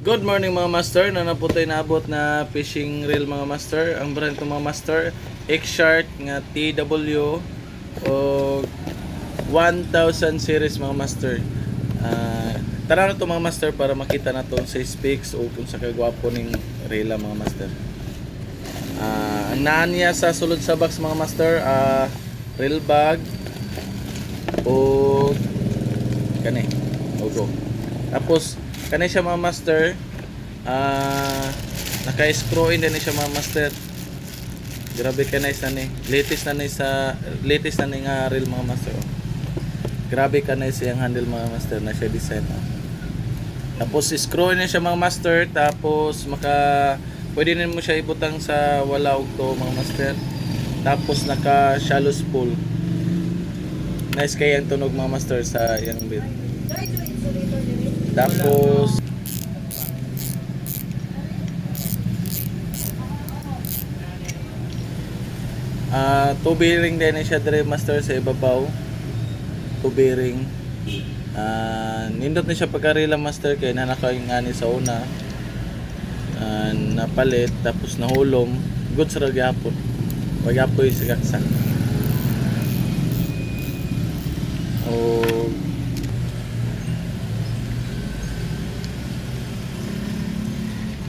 Good morning mga master, na po tayo naabot na fishing reel mga master. Ang brand ko mga master, X-Shark nga TW o 1000 series mga master. Tara na to mga master para makita na to sa specs o kung sa kagwapo ning reel mga master. Ang naan niya sa sulod sa box mga master, reel bag o kani logo. Tapos kani siya mga master, naka-screw in din siya mga master. Grabe ka nice na ni. Latest na ni nga reel mga master. Grabe ka nice yung handle mga master na siya design. Tapos screw in siya mga master, tapos pwede din mo siya ibutang sa walaog to mga master. Tapos naka shallow spool. Nice kaya ang tunog mga master sa yang bit. Tapos two bearing din siya dire master sa ibabaw. Two bearing. Nindot na siya pagkarila master kay nanakaw yung ani sa una. Napalit tapos nahulom. Good sa ragyapon. Wagapoy sa kaksa.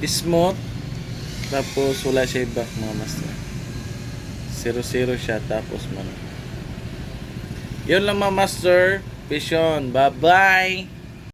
Smooth, tapos wala siya back mga master. 0-0 siya, tapos man yun lang mga master. Peace on, bye bye.